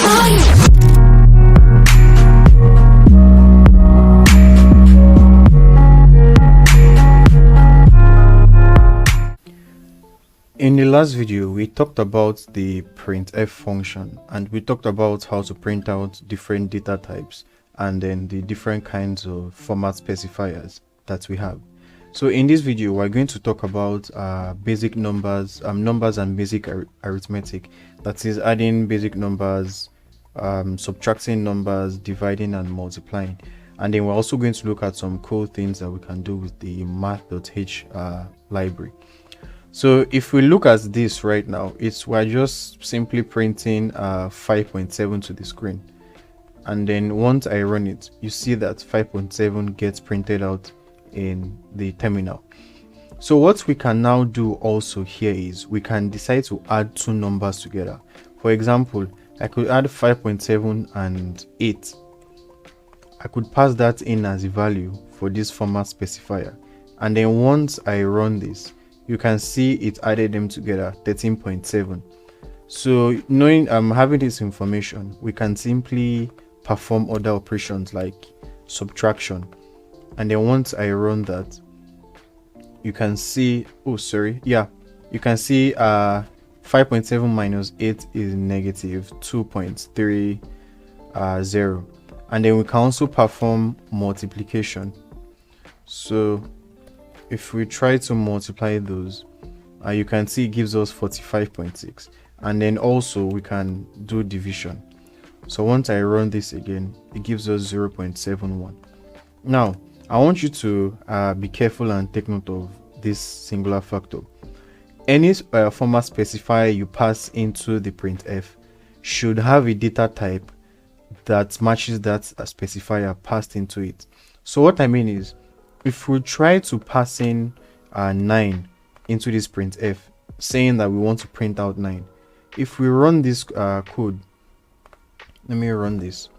In the last video, we talked about the printf function, and we talked about how to print out different data types and then the different kinds of format specifiers that we have. So in this video, we're going to talk about basic numbers, numbers and basic arithmetic. That is adding basic numbers, subtracting numbers, dividing and multiplying. And then we're also going to look at some cool things that we can do with the math.h library. So if we look at this right now, we're just simply printing 5.7 to the screen, and then once I run it, you see that 5.7 gets printed out in the terminal. So what we can now do also here is we can decide to add two numbers together. For example, I could add 5.7 and 8. I could pass that in as a value for this format specifier, and then once I run this, you can see it added them together, 13.7. So knowing having this information, we can simply perform other operations like subtraction. And then once I run that, you can see, you can see 5.7 minus 8 is negative 2.30. And then we can also perform multiplication. So if we try to multiply those, you can see it gives us 45.6. And then also we can do division. So once I run this again, it gives us 0.71. Now I want you to be careful and take note of this singular factor. Any format specifier you pass into the printf should have a data type that matches that specifier passed into it. So what I mean is, if we try to pass in 9 into this printf, saying that we want to print out 9, if we run this code, let me run this,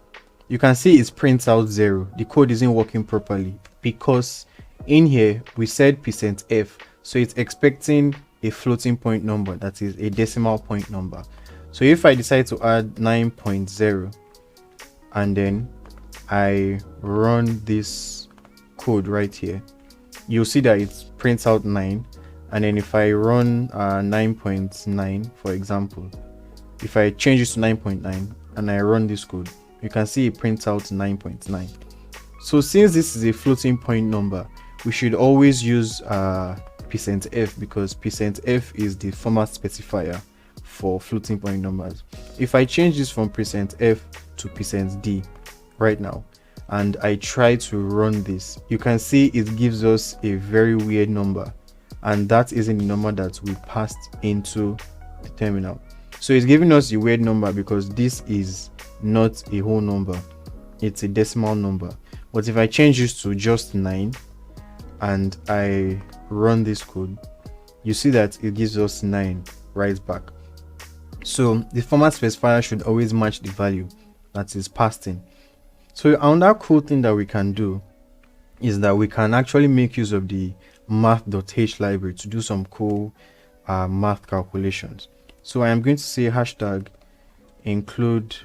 you can see it prints out 0. The code isn't working properly because in here we said %f, so it's expecting a floating point number, that is a decimal point number. So if I decide to add 9.0 and then I run this code right here, you'll see that it prints out 9. And then if I run 9.9, for example, if I change this to 9.9 and I run this code, you can see it prints out 9.9. So since this is a floating point number, we should always use %f, because %f is the format specifier for floating point numbers. If I change this from %f to %d right now, and I try to run this, you can see it gives us a very weird number, and that isn't the number that we passed into the terminal. So it's giving us a weird number because this is not a whole number, it's a decimal number. But if I change this to just 9 and I run this code, you see that it gives us 9 right back. So the format specifier should always match the value that is passed in. So another cool thing that we can do is that we can actually make use of the math.h library to do some cool math calculations. So I am going to say hashtag include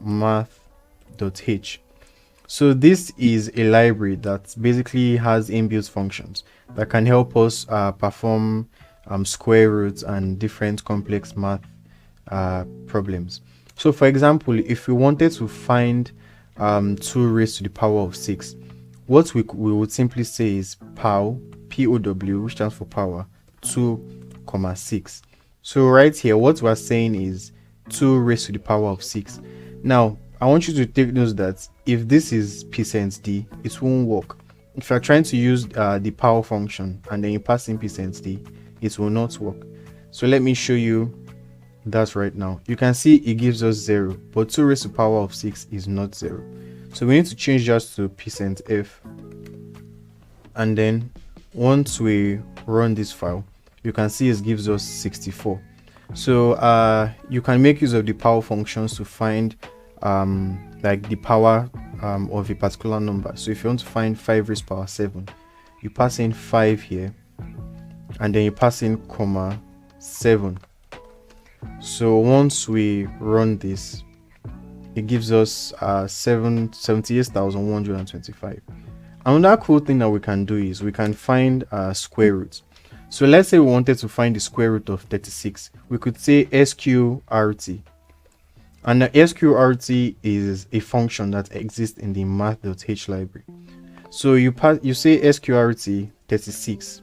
math.h. So this is a library that basically has inbuilt functions that can help us perform square roots and different complex math problems. So for example, if we wanted to find 2 raised to the power of 6, what we would simply say is pow, P-O-W, which stands for power, 2, 6. So right here, what we're saying is 2 raised to the power of 6. Now, I want you to take note that if this is %d, it won't work. If you're trying to use the power function and then you pass in %d, it will not work. So let me show you that right now. You can see it gives us 0, but 2 raised to the power of 6 is not 0. So we need to change just to %f, and then once we run this file, you can see it gives us 64. So you can make use of the power functions to find like the power of a particular number. So if you want to find 5 raised to the power 7, you pass in 5 here, and then you pass in comma 7. So once we run this, it gives us 78,125. Another cool thing that we can do is we can find square roots. So let's say we wanted to find the square root of 36. We could say SQRT. And the SQRT is a function that exists in the math.h library. So you say SQRT 36.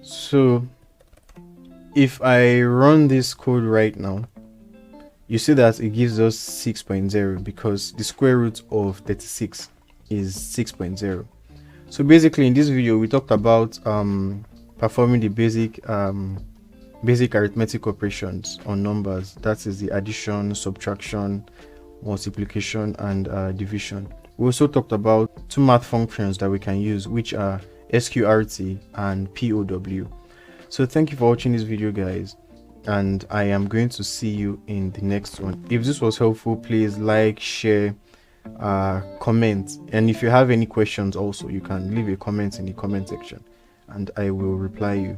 So if I run this code right now, you see that it gives us 6.0 because the square root of 36 is 6.0. So basically in this video we talked about performing the basic arithmetic operations on numbers. That is the addition, subtraction, multiplication, and division. We also talked about two math functions that we can use, which are SQRT and POW. So thank you for watching this video, guys, and I am going to see you in the next one. If this was helpful, please like, share, comment, and if you have any questions also, you can leave a comment in the comment section and I will reply you.